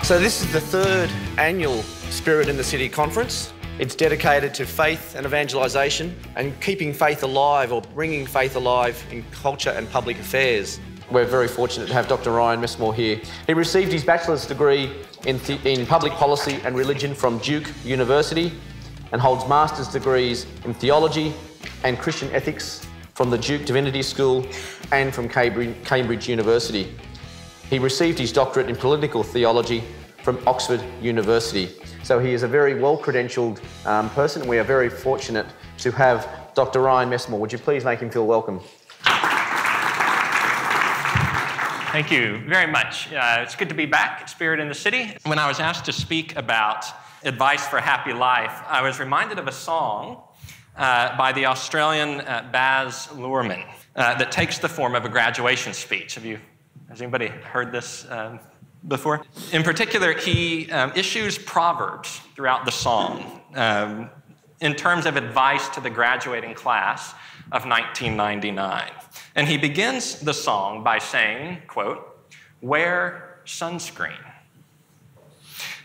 So this is the third annual Spirit in the City conference. It's dedicated to faith and evangelisation and keeping faith alive, or bringing faith alive in culture and public affairs. We're very fortunate to have Dr. Ryan Messmore here. He received his bachelor's degree in public policy and religion from Duke University and holds master's degrees in theology and Christian ethics from the Duke Divinity School and from Cambridge University. He received his doctorate in political theology from Oxford University. So he is a very well-credentialed person. We are very fortunate to have Dr. Ryan Messmore. Would you please make him feel welcome? Thank you very much. It's good to be back at Spirit in the City. When I was asked to speak about advice for a happy life, I was reminded of a song by the Australian Baz Luhrmann that takes the form of a graduation speech. Has anybody heard this before? In particular, he issues proverbs throughout the song in terms of advice to the graduating class of 1999. And he begins the song by saying, quote, "Wear sunscreen.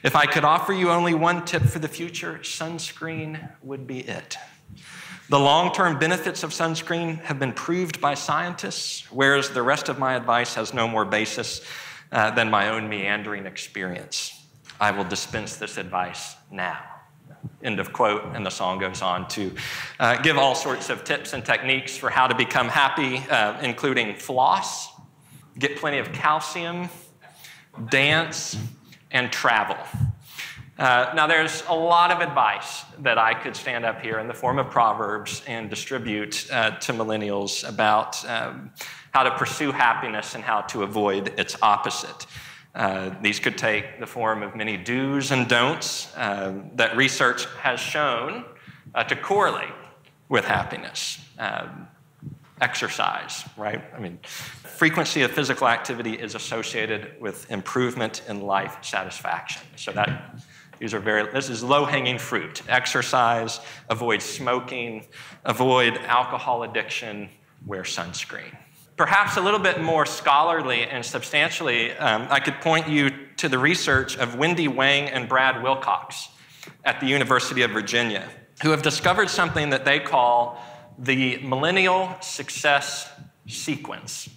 If I could offer you only one tip for the future, sunscreen would be it. The long-term benefits of sunscreen have been proved by scientists, whereas the rest of my advice has no more basis than my own meandering experience. I will dispense this advice now." End of quote. And the song goes on to give all sorts of tips and techniques for how to become happy, including floss, get plenty of calcium, dance, and travel. Now, there's a lot of advice that I could stand up here in the form of proverbs and distribute to millennials about how to pursue happiness and how to avoid its opposite. These could take the form of many do's and don'ts that research has shown to correlate with happiness. Exercise, right? I mean, frequency of physical activity is associated with improvement in life satisfaction. So this is low-hanging fruit. Exercise, avoid smoking, avoid alcohol addiction, wear sunscreen. Perhaps a little bit more scholarly and substantially, I could point you to the research of Wendy Wang and Brad Wilcox at the University of Virginia, who have discovered something that they call the millennial success sequence.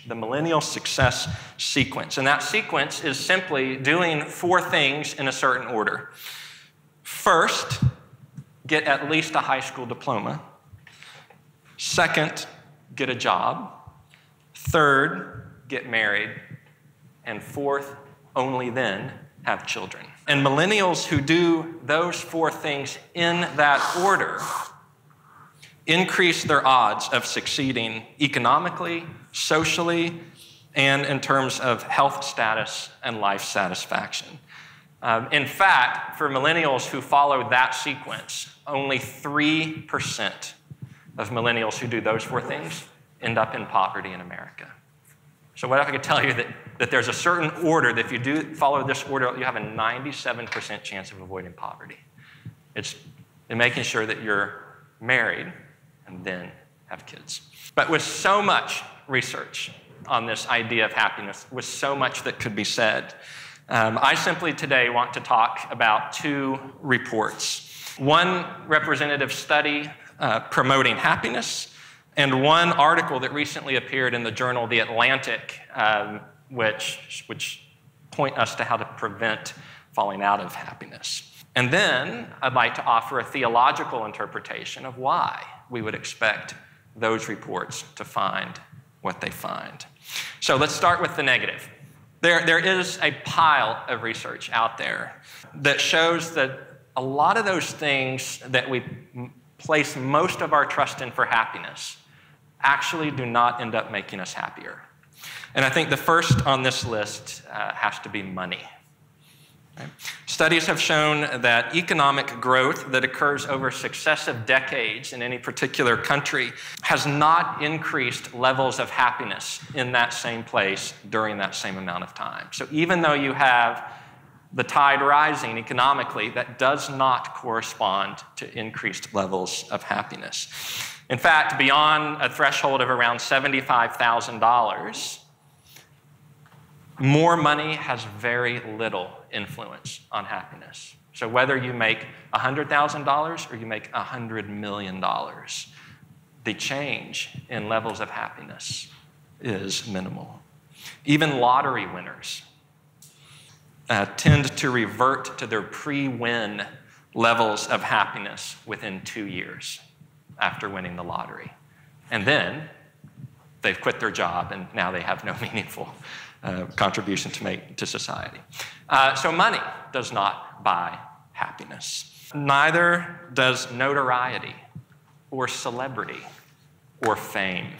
The millennial success sequence. And that sequence is simply doing 4 things in a certain order. First, get at least a high school diploma. Second, get a job. Third, get married. And fourth, only then have children. And millennials who do those 4 things in that order increase their odds of succeeding economically, socially, and in terms of health status and life satisfaction. In fact, for millennials who follow that sequence, only 3% of millennials who do those 4 things end up in poverty in America. So what if I could tell you that there's a certain order, that if you do follow this order, you have a 97% chance of avoiding poverty. It's in making sure that you're married and then have kids. But with so much research on this idea of happiness, with so much that could be said, I simply today want to talk about 2 reports. One representative study promoting happiness, and one article that recently appeared in the journal The Atlantic, which point us to how to prevent falling out of happiness. And then I'd like to offer a theological interpretation of why we would expect those reports to find what they find. So let's start with the negative. There is a pile of research out there that shows that a lot of those things that we place most of our trust in for happiness actually do not end up making us happier. And I think the first on this list has to be money. Right? Studies have shown that economic growth that occurs over successive decades in any particular country has not increased levels of happiness in that same place during that same amount of time. So even though you have the tide rising economically, that does not correspond to increased levels of happiness. In fact, beyond a threshold of around $75,000, More money has very little influence on happiness. So whether you make $100,000 or you make $100 million, the change in levels of happiness is minimal. Even lottery winners tend to revert to their pre-win levels of happiness within 2 years after winning the lottery. And then they've quit their job and now they have no meaningful contribution to make to society. So money does not buy happiness. Neither does notoriety or celebrity or fame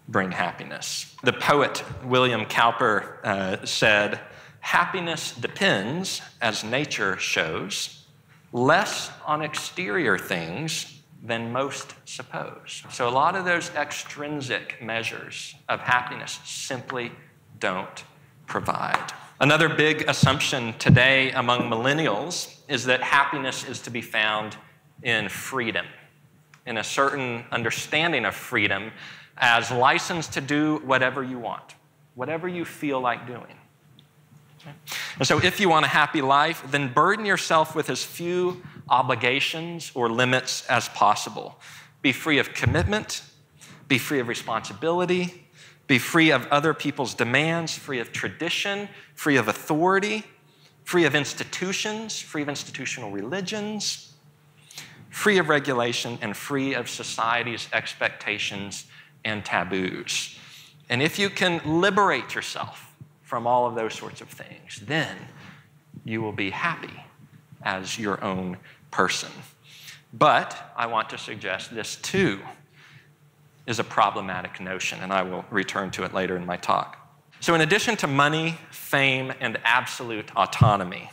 bring happiness. The poet William Cowper said, "Happiness depends, as nature shows, less on exterior things than most suppose." So a lot of those extrinsic measures of happiness simply don't provide. Another big assumption today among millennials is that happiness is to be found in freedom, in a certain understanding of freedom as license to do whatever you want, whatever you feel like doing. Okay? And so if you want a happy life, then burden yourself with as few obligations or limits as possible. Be free of commitment, be free of responsibility, be free of other people's demands, free of tradition, free of authority, free of institutions, free of institutional religions, free of regulation, and free of society's expectations and taboos. And if you can liberate yourself from all of those sorts of things, then you will be happy as your own person. But I want to suggest this too is a problematic notion, and I will return to it later in my talk. So in addition to money, fame, and absolute autonomy,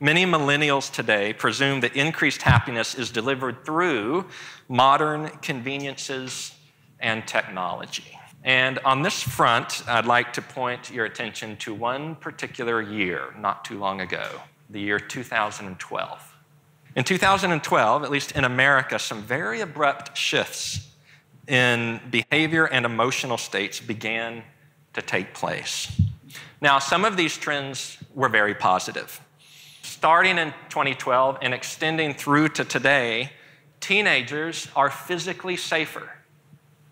many millennials today presume that increased happiness is delivered through modern conveniences and technology. And on this front, I'd like to point your attention to one particular year, not too long ago, the year 2012. In 2012, at least in America, some very abrupt shifts in behavior and emotional states began to take place. Now, some of these trends were very positive. Starting in 2012 and extending through to today, teenagers are physically safer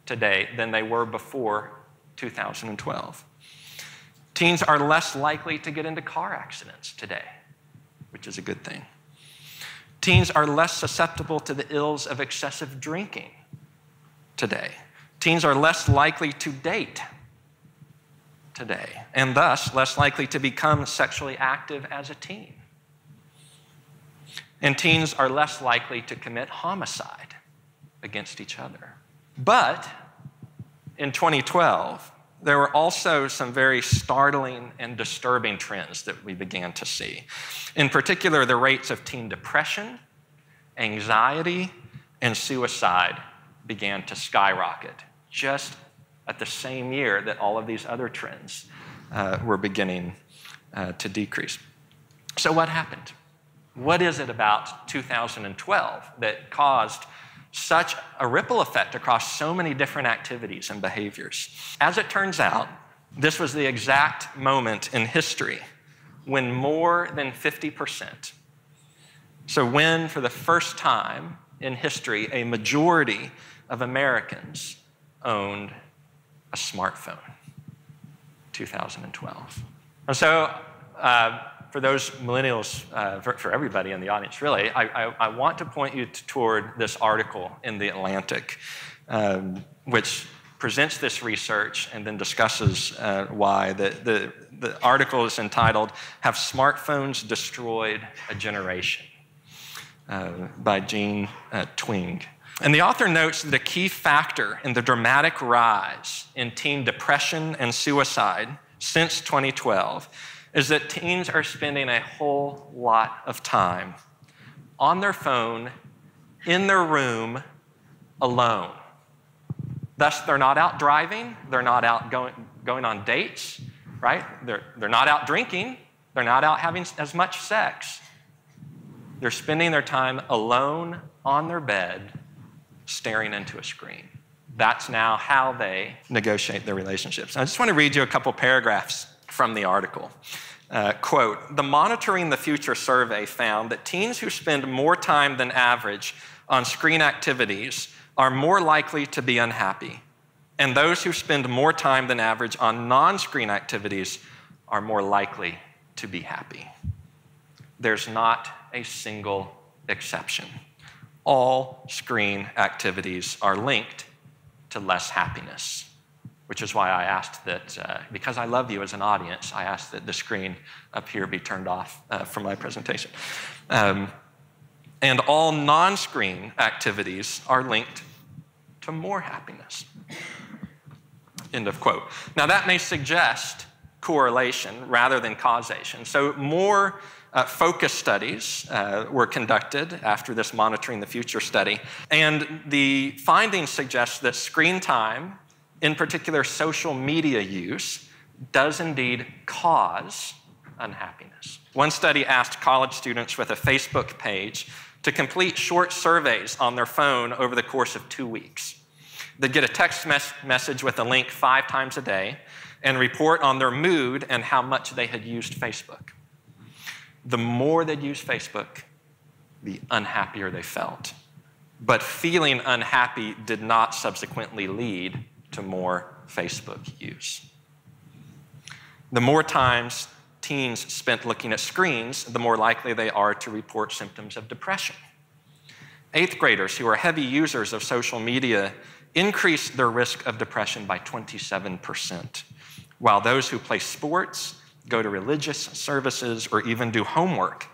today than they were before 2012. Teens are less likely to get into car accidents today, which is a good thing. Teens are less susceptible to the ills of excessive drinking today. Teens are less likely to date today, and thus less likely to become sexually active as a teen. And teens are less likely to commit homicide against each other. But in 2012, there were also some very startling and disturbing trends that we began to see. In particular, the rates of teen depression, anxiety, and suicide began to skyrocket just at the same year that all of these other trends were beginning to decrease. So what happened? What is it about 2012 that caused such a ripple effect across so many different activities and behaviors? As it turns out, this was the exact moment in history when more than 50%, so when for the first time in history, a majority of Americans owned a smartphone, 2012. And so for those millennials, for everybody in the audience really, I want to point you toward this article in The Atlantic, which presents this research and then discusses why. The article is entitled, "Have Smartphones Destroyed a Generation?" By Jean Twing. And the author notes that a key factor in the dramatic rise in teen depression and suicide since 2012 is that teens are spending a whole lot of time on their phone, in their room, alone. Thus, they're not out driving, they're not out going on dates, right? They're not out drinking, they're not out having as much sex. They're spending their time alone on their bed, staring into a screen. That's now how they negotiate their relationships. I just want to read you a couple paragraphs from the article. Quote, "The Monitoring the Future survey found that teens who spend more time than average on screen activities are more likely to be unhappy, and those who spend more time than average on non-screen activities are more likely to be happy." There's not a single exception. All screen activities are linked to less happiness, which is why I asked that, because I love you as an audience, I asked that the screen up here be turned off from my presentation. And all non-screen activities are linked to more happiness. End of quote. Now that may suggest correlation rather than causation. So more focus studies were conducted after this Monitoring the Future study, and the findings suggest that screen time, in particular social media use, does indeed cause unhappiness. One study asked college students with a Facebook page to complete short surveys on their phone over the course of 2 weeks. They'd get a text message with a link 5 times a day and report on their mood and how much they had used Facebook. The more they'd use Facebook, the unhappier they felt. But feeling unhappy did not subsequently lead to more Facebook use. The more times teens spent looking at screens, the more likely they are to report symptoms of depression. 8th graders who are heavy users of social media increase their risk of depression by 27%, while those who play sports, go to religious services, or even do homework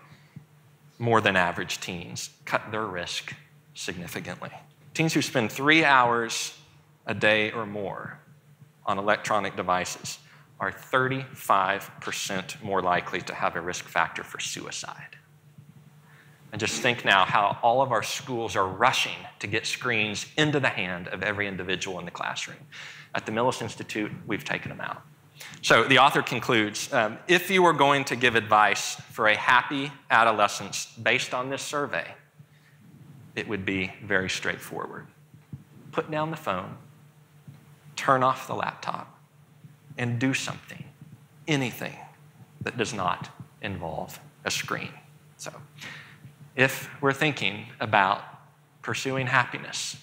more than average teens cut their risk significantly. Teens who spend 3 hours a day or more on electronic devices are 35% more likely to have a risk factor for suicide. And just think now how all of our schools are rushing to get screens into the hand of every individual in the classroom. At the Millis Institute, we've taken them out. So the author concludes, if you were going to give advice for a happy adolescence based on this survey, it would be very straightforward. Put down the phone, turn off the laptop, and do something, anything that does not involve a screen. So if we're thinking about pursuing happiness,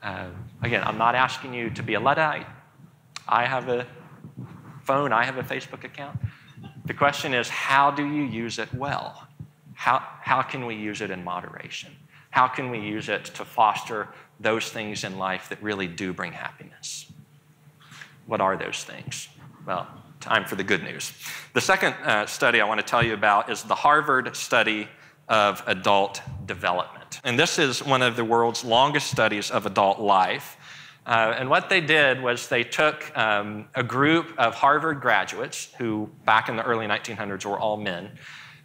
again, I'm not asking you to be a Luddite. I have a phone, I have a Facebook account. The question is, how do you use it well? How can we use it in moderation? How can we use it to foster those things in life that really do bring happiness? What are those things? Well, time for the good news. The second study I want to tell you about is the Harvard study of adult development. And this is one of the world's longest studies of adult life. And what they did was they took a group of Harvard graduates who back in the early 1900s were all men,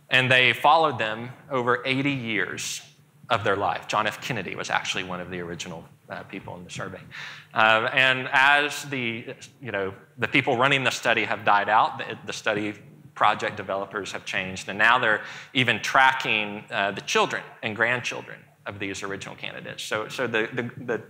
and they followed them over 80 years of their life. John F. Kennedy was actually one of the original people in the survey. And as the people running the study have died out, the study project developers have changed, and now they're even tracking the children and grandchildren of these original candidates. So the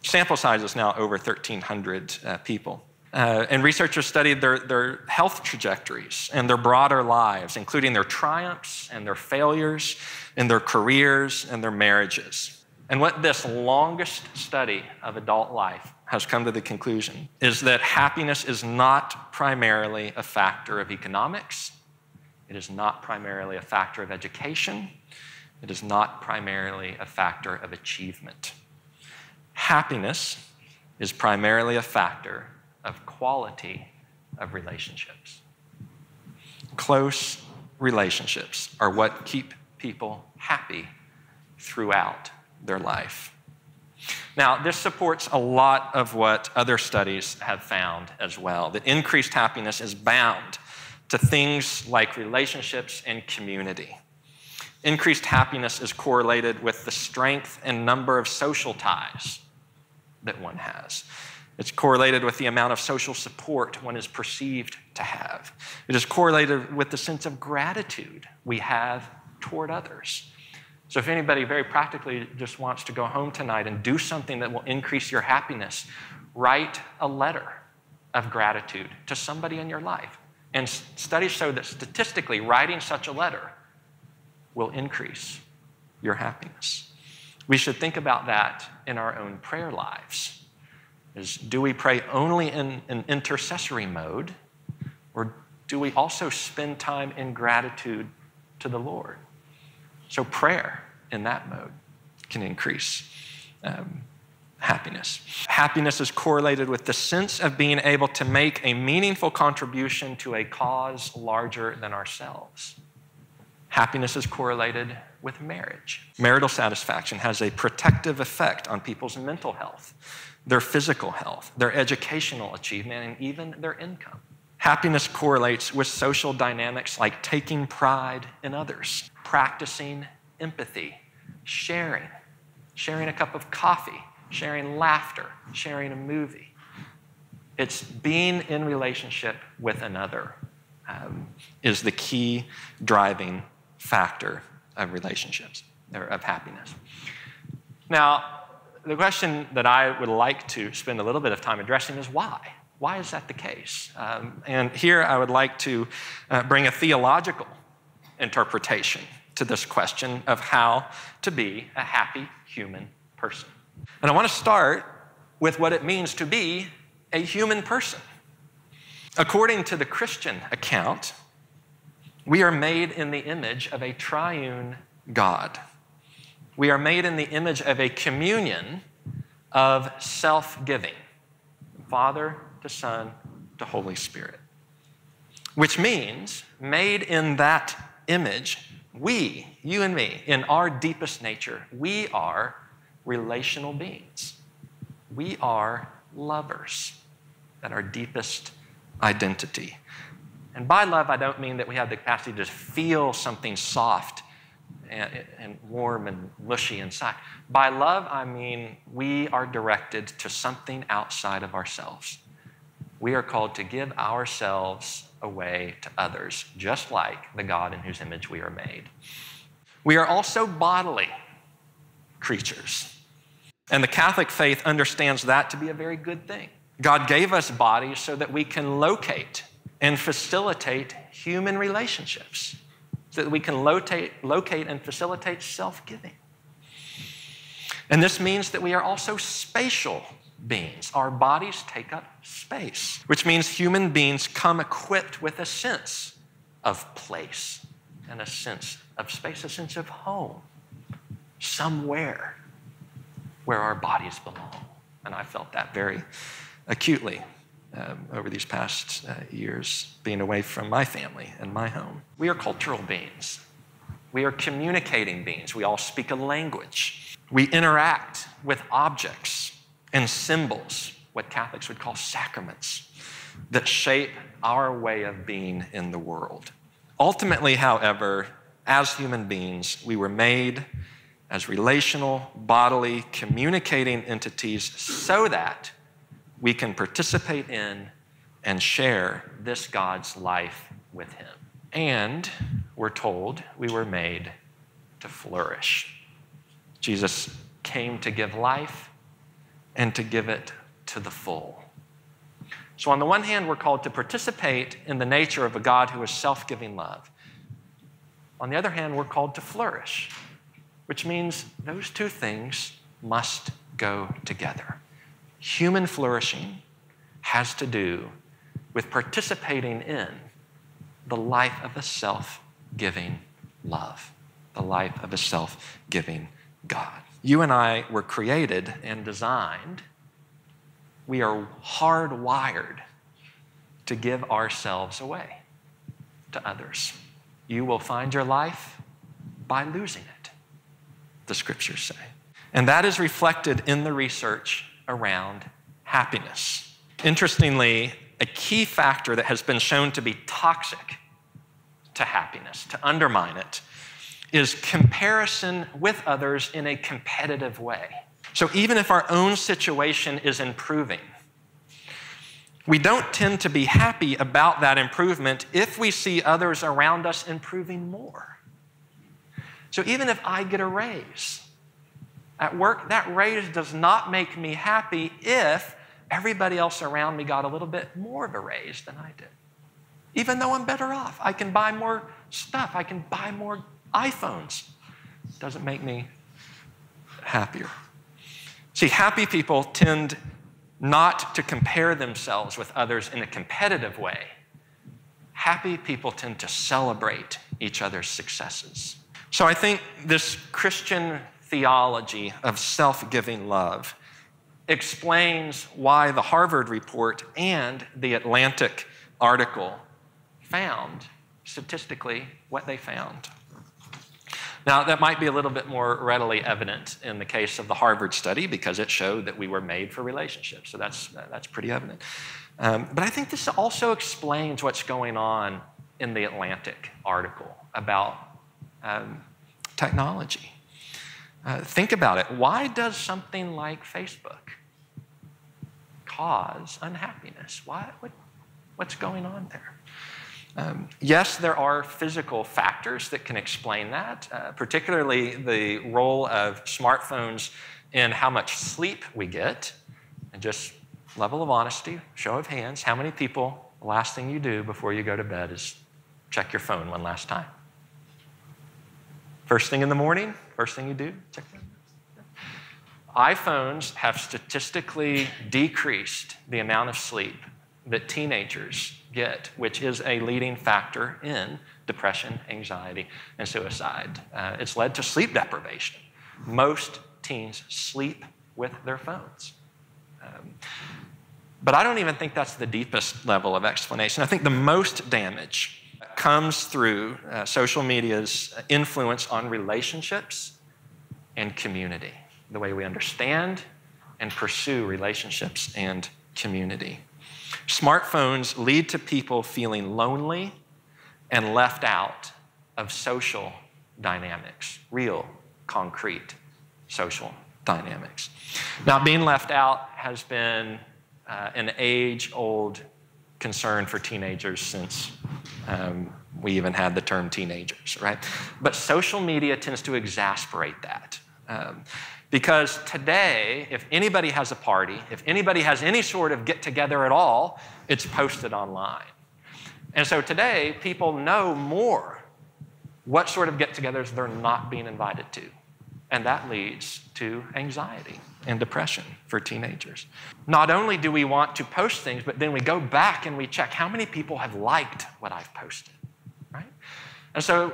sample size is now over 1,300 people. And researchers studied their health trajectories and their broader lives, including their triumphs and their failures in their careers and their marriages. And what this longest study of adult life has come to the conclusion is that happiness is not primarily a factor of economics. It is not primarily a factor of education. It is not primarily a factor of achievement. Happiness is primarily a factor of quality of relationships. Close relationships are what keep people happy throughout their life. Now, this supports a lot of what other studies have found as well, that increased happiness is bound to things like relationships and community. Increased happiness is correlated with the strength and number of social ties that one has. It's correlated with the amount of social support one is perceived to have. It is correlated with the sense of gratitude we have toward others. So if anybody very practically just wants to go home tonight and do something that will increase your happiness, write a letter of gratitude to somebody in your life. And studies show that statistically, writing such a letter will increase your happiness. We should think about that in our own prayer lives. Do we pray only in an intercessory mode, or do we also spend time in gratitude to the Lord? So prayer in that mode can increase happiness. Happiness is correlated with the sense of being able to make a meaningful contribution to a cause larger than ourselves. Happiness is correlated with marriage. Marital satisfaction has a protective effect on people's mental health, their physical health, their educational achievement, and even their income. Happiness correlates with social dynamics like taking pride in others, practicing empathy, sharing a cup of coffee, sharing laughter, sharing a movie. It's being in relationship with another is the key driving factor of relationships, or of happiness. Now, the question that I would like to spend a little bit of time addressing is why? Why is that the case? And here I would like to bring a theological interpretation to this question of how to be a happy human person. And I want to start with what it means to be a human person. According to the Christian account, we are made in the image of a triune God. We are made in the image of a communion of self-giving, Father to Son to Holy Spirit, which means made in that image, we, you and me, in our deepest nature, we are relational beings. We are lovers at our deepest identity. And by love, I don't mean that we have the capacity to feel something soft and warm and mushy inside. By love, I mean we are directed to something outside of ourselves. We are called to give ourselves away to others, just like the God in whose image we are made. We are also bodily creatures. And the Catholic faith understands that to be a very good thing. God gave us bodies so that we can locate and facilitate human relationships, so that we can locate and facilitate self-giving. And this means that we are also spatial beings. Our bodies take up space, which means human beings come equipped with a sense of place and a sense of space, a sense of home, somewhere where our bodies belong. And I felt that very acutely over these past years, being away from my family and my home. We are cultural beings. We are communicating beings. We all speak a language. We interact with objects and symbols, what Catholics would call sacraments, that shape our way of being in the world. Ultimately, however, as human beings, we were made as relational, bodily, communicating entities so that we can participate in and share this God's life with him. And we're told we were made to flourish. Jesus came to give life and to give it to the full. So on the one hand, we're called to participate in the nature of a God who is self-giving love. On the other hand, we're called to flourish, which means those two things must go together. Human flourishing has to do with participating in the life of a self-giving love, the life of a self-giving God. You and I were created and designed. We are hardwired to give ourselves away to others. You will find your life by losing it, the scriptures say. And that is reflected in the research around happiness. Interestingly, a key factor that has been shown to be toxic to happiness, to undermine it, is comparison with others in a competitive way. So even if our own situation is improving, we don't tend to be happy about that improvement if we see others around us improving more. So even if I get a raise at work, that raise does not make me happy if everybody else around me got a little bit more of a raise than I did. Even though I'm better off, I can buy more stuff. I can buy more iPhones. It doesn't make me happier. See, happy people tend not to compare themselves with others in a competitive way. Happy people tend to celebrate each other's successes. So I think this Christian theology of self-giving love explains why the Harvard report and the Atlantic article found, statistically, what they found. Now, that might be a little bit more readily evident in the case of the Harvard study because it showed that we were made for relationships. So that's pretty evident. But I think this also explains what's going on in the Atlantic article about technology. Think about it. Why does something like Facebook cause unhappiness? What's going on there? Yes, there are physical factors that can explain that, particularly the role of smartphones in how much sleep we get. And just level of honesty, show of hands, how many people, the last thing you do before you go to bed is check your phone one last time? First thing in the morning, first thing you do, check your phone. iPhones have statistically decreased the amount of sleep that teenagers get, which is a leading factor in depression, anxiety, and suicide. It's led to sleep deprivation. Most teens sleep with their phones. But I don't even think that's the deepest level of explanation. I think the most damage comes through social media's influence on relationships and community, the way we understand and pursue relationships and community. Smartphones lead to people feeling lonely and left out of social dynamics, real, concrete social dynamics. Now, being left out has been an age-old concern for teenagers since we even had the term teenagers, right? But social media tends to exasperate that. Because today, if anybody has a party, if anybody has any sort of get-together at all, it's posted online. And so today, people know more what sort of get-togethers they're not being invited to. And that leads to anxiety and depression for teenagers. Not only do we want to post things, but then we go back and we check how many people have liked what I've posted, right? And so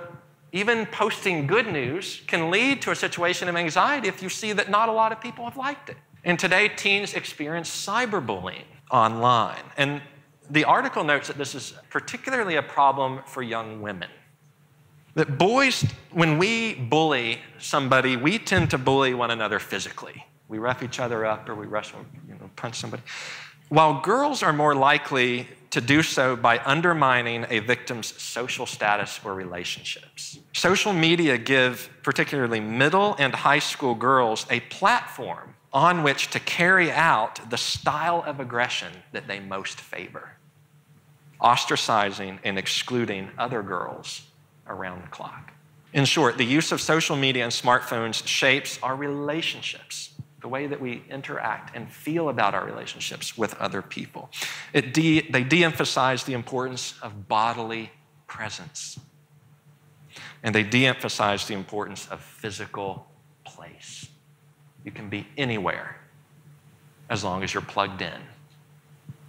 even posting good news can lead to a situation of anxiety if you see that not a lot of people have liked it. And today, teens experience cyberbullying online. And the article notes that this is particularly a problem for young women. That boys, when we bully somebody, we tend to bully one another physically. We rough each other up or we punch somebody. While girls are more likely to do so by undermining a victim's social status or relationships. Social media give particularly middle and high school girls a platform on which to carry out the style of aggression that they most favor, ostracizing and excluding other girls around the clock. In short, the use of social media and smartphones shapes our relationships, the way that we interact and feel about our relationships with other people. They de-emphasize the importance of bodily presence. And they de-emphasize the importance of physical place. You can be anywhere as long as you're plugged in.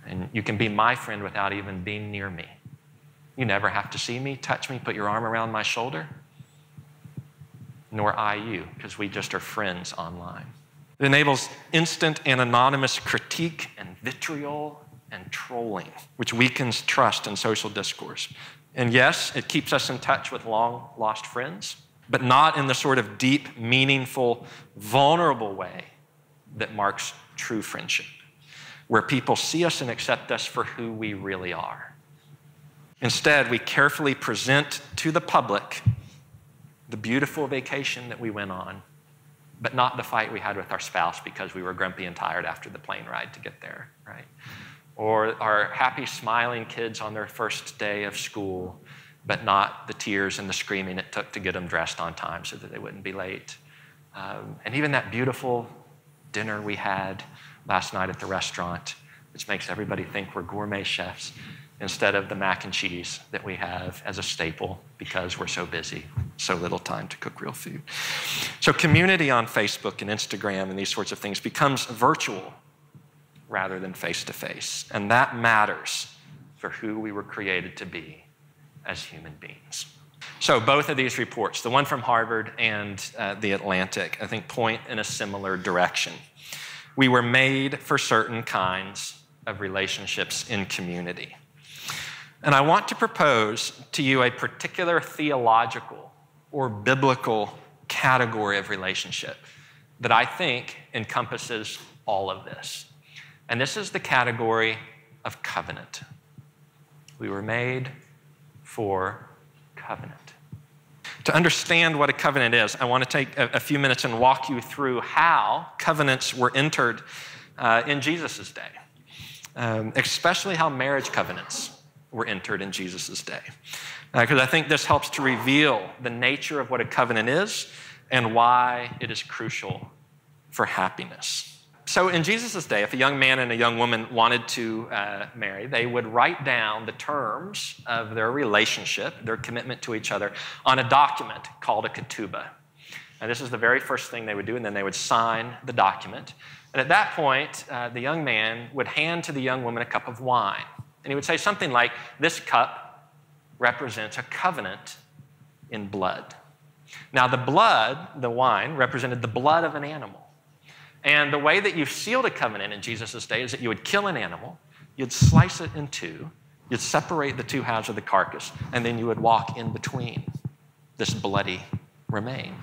And you can be my friend without even being near me. You never have to see me, touch me, put your arm around my shoulder, nor I you, because we just are friends online. It enables instant and anonymous critique and vitriol and trolling, which weakens trust in social discourse. And yes, it keeps us in touch with long-lost friends, but not in the sort of deep, meaningful, vulnerable way that marks true friendship, where people see us and accept us for who we really are. Instead, we carefully present to the public the beautiful vacation that we went on, but not the fight we had with our spouse because we were grumpy and tired after the plane ride to get there, right? Or our happy, smiling kids on their first day of school, but not the tears and the screaming it took to get them dressed on time so that they wouldn't be late. And even that beautiful dinner we had last night at the restaurant, which makes everybody think we're gourmet chefs instead of the mac and cheese that we have as a staple because we're so busy, so little time to cook real food. So community on Facebook and Instagram and these sorts of things becomes virtual rather than face-to-face. And that matters for who we were created to be as human beings. So both of these reports, the one from Harvard and the Atlantic, I think point in a similar direction. We were made for certain kinds of relationships in community. And I want to propose to you a particular theological or biblical category of relationship that I think encompasses all of this. And this is the category of covenant. We were made for covenant. To understand what a covenant is, I want to take a few minutes and walk you through how covenants were entered in Jesus' day, especially how marriage covenants were entered in Jesus' day. Because I think this helps to reveal the nature of what a covenant is and why it is crucial for happiness. So in Jesus' day, if a young man and a young woman wanted to marry, they would write down the terms of their relationship, their commitment to each other, on a document called a ketubah. And this is the very first thing they would do, and then they would sign the document. And at that point, the young man would hand to the young woman a cup of wine. And he would say something like, "This cup represents a covenant in blood." Now, the blood, the wine, represented the blood of an animal. And the way that you sealed a covenant in Jesus' day is that you would kill an animal, you'd slice it in two, you'd separate the two halves of the carcass, and then you would walk in between this bloody remain.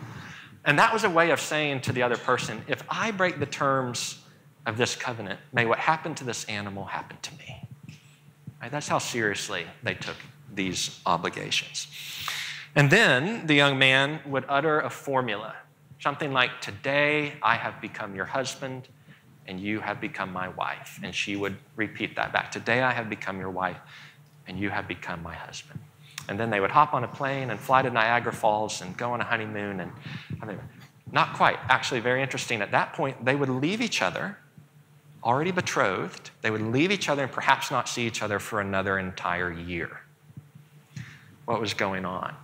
And that was a way of saying to the other person, if I break the terms of this covenant, may what happened to this animal happen to me. Right? That's how seriously they took these obligations. And then the young man would utter a formula, something like, "Today I have become your husband and you have become my wife." And she would repeat that back. "Today I have become your wife and you have become my husband." And then they would hop on a plane and fly to Niagara Falls and go on a honeymoon. And I mean, not quite. Actually, very interesting. At that point, they would leave each other, already betrothed. They would leave each other and perhaps not see each other for another entire year. What was going on?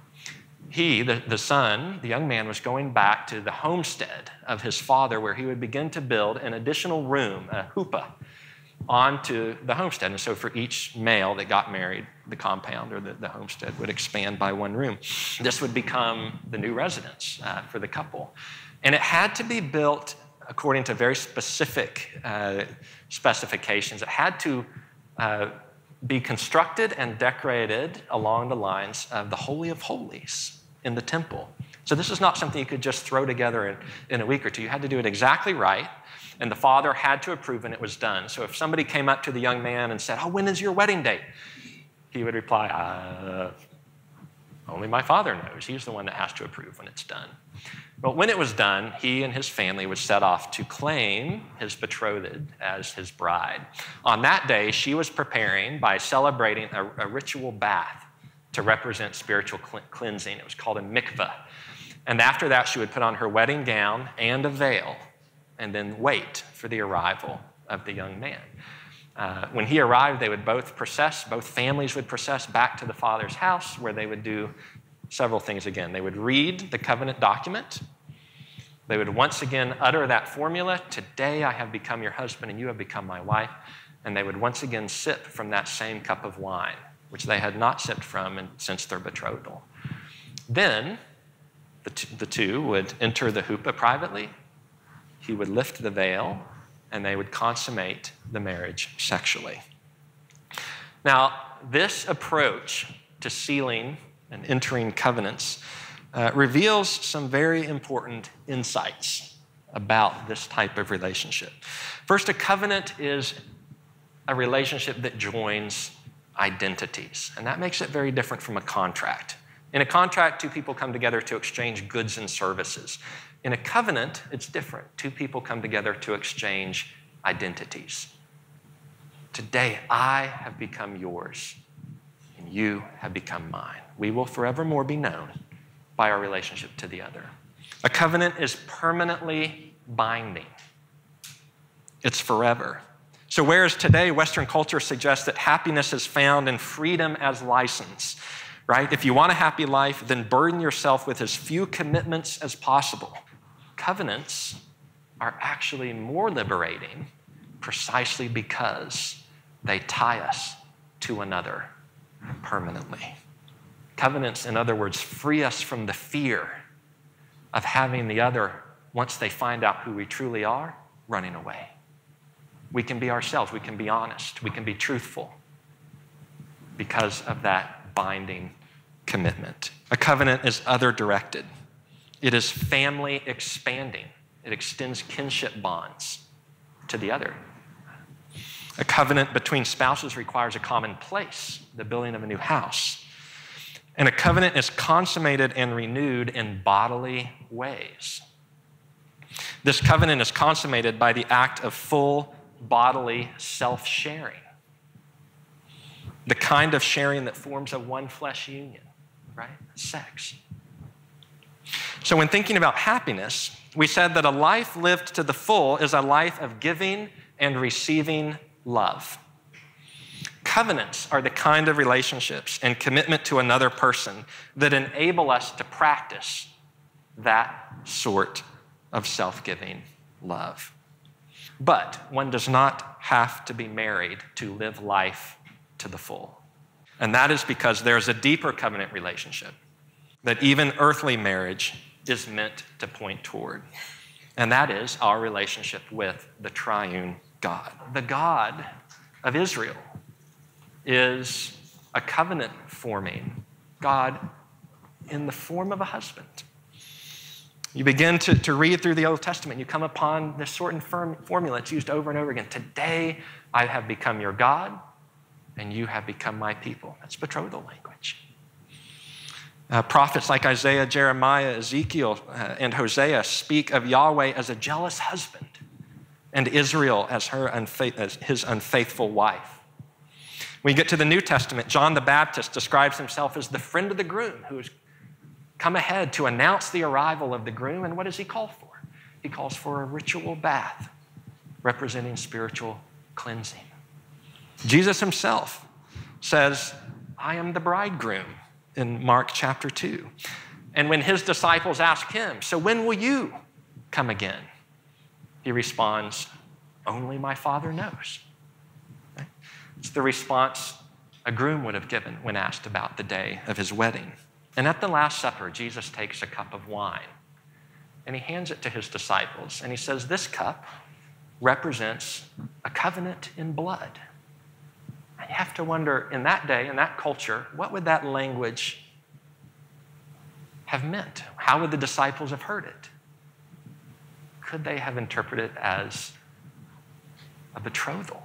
He, the son, the young man, was going back to the homestead of his father where he would begin to build an additional room, a huppah, onto the homestead. And so for each male that got married, the compound or the homestead would expand by one room. This would become the new residence for the couple. And it had to be built according to very specific specifications. It had to be constructed and decorated along the lines of the Holy of Holies in the temple. So this is not something you could just throw together in a week or two. You had to do it exactly right, and the father had to approve, and it was done. So if somebody came up to the young man and said, "Oh, when is your wedding date?" He would reply, "Only my father knows. He's the one that has to approve when it's done." But when it was done, he and his family would set off to claim his betrothed as his bride. On that day, she was preparing by celebrating a ritual bath to represent spiritual cleansing. It was called a mikveh. And after that, she would put on her wedding gown and a veil and then wait for the arrival of the young man. When he arrived, they would both families would process back to the father's house where they would do several things again. They would read the covenant document. They would once again utter that formula, "Today I have become your husband and you have become my wife." And they would once again sip from that same cup of wine, which they had not sipped from since their betrothal. Then the two would enter the huppah privately. He would lift the veil, and they would consummate the marriage sexually. Now, this approach to sealing and entering covenants reveals some very important insights about this type of relationship. First, a covenant is a relationship that joins identities, and that makes it very different from a contract. In a contract, two people come together to exchange goods and services. In a covenant, it's different. Two people come together to exchange identities. "Today, I have become yours, and you have become mine. We will forevermore be known by our relationship to the other." A covenant is permanently binding. It's forever. So whereas today Western culture suggests that happiness is found in freedom as license, right? If you want a happy life, then burden yourself with as few commitments as possible. Covenants are actually more liberating precisely because they tie us to another permanently. Covenants, in other words, free us from the fear of having the other, once they find out who we truly are, running away. We can be ourselves, we can be honest, we can be truthful because of that binding commitment. A covenant is other-directed. It is family expanding. It extends kinship bonds to the other. A covenant between spouses requires a common place, the building of a new house. And a covenant is consummated and renewed in bodily ways. This covenant is consummated by the act of full bodily self-sharing, the kind of sharing that forms a one-flesh union, right? Sex. So when thinking about happiness, we said that a life lived to the full is a life of giving and receiving love. Covenants are the kind of relationships and commitment to another person that enable us to practice that sort of self-giving love. But one does not have to be married to live life to the full. And that is because there's a deeper covenant relationship that even earthly marriage is meant to point toward. And that is our relationship with the triune God. The God of Israel is a covenant-forming God in the form of a husband. You begin to read through the Old Testament, you come upon this sort of formula. It's used over and over again. Today, I have become your God, and you have become my people. That's betrothal language. Prophets like Isaiah, Jeremiah, Ezekiel, and Hosea speak of Yahweh as a jealous husband and Israel as his unfaithful wife. When you get to the New Testament, John the Baptist describes himself as the friend of the groom who has come ahead to announce the arrival of the groom. And what does he call for? He calls for a ritual bath representing spiritual cleansing. Jesus himself says, I am the bridegroom in Mark chapter 2. And when his disciples ask him, so when will you come again? He responds, only my Father knows. Right? It's the response a groom would have given when asked about the day of his wedding. And at the Last Supper, Jesus takes a cup of wine and he hands it to his disciples. And he says, this cup represents a covenant in blood. And you have to wonder, in that day, in that culture, what would that language have meant? How would the disciples have heard it? Could they have interpreted it as a betrothal?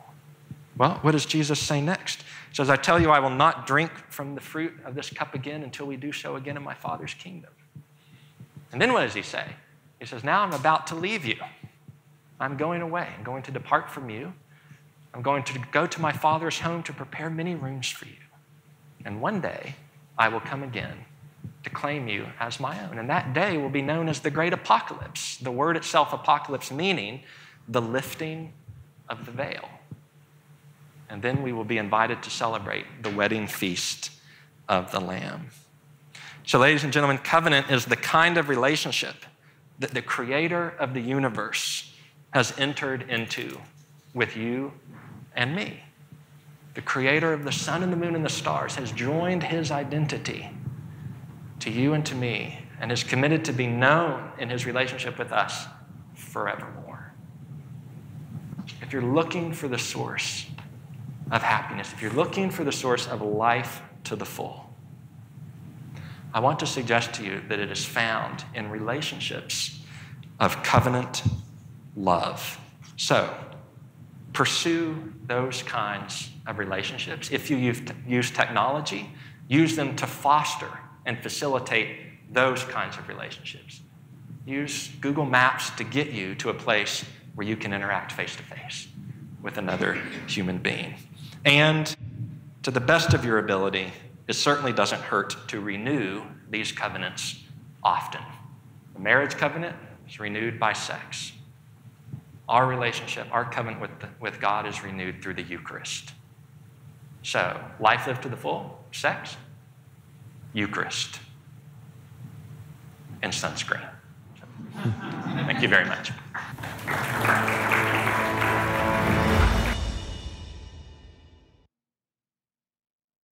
Well, what does Jesus say next? He says, I tell you, I will not drink from the fruit of this cup again until we do so again in my Father's kingdom. And then what does he say? He says, now I'm about to leave you. I'm going away. I'm going to depart from you. I'm going to go to my Father's home to prepare many rooms for you. And one day I will come again to claim you as my own. And that day will be known as the great apocalypse. The word itself, apocalypse, meaning the lifting of the veil. And then we will be invited to celebrate the wedding feast of the Lamb. So ladies and gentlemen, covenant is the kind of relationship that the creator of the universe has entered into with you and me. The creator of the sun and the moon and the stars has joined his identity to you and to me and is committed to be known in his relationship with us forevermore. If you're looking for the source of happiness, if you're looking for the source of life to the full, I want to suggest to you that it is found in relationships of covenant love. So, pursue those kinds of relationships. If you use technology, use them to foster and facilitate those kinds of relationships. Use Google Maps to get you to a place where you can interact face-to-face with another human being. And to the best of your ability, it certainly doesn't hurt to renew these covenants often. The marriage covenant is renewed by sex our relationship, our covenant with God is renewed through the Eucharist. So, life lived to the full, sex, Eucharist, and sunscreen. Thank you very much.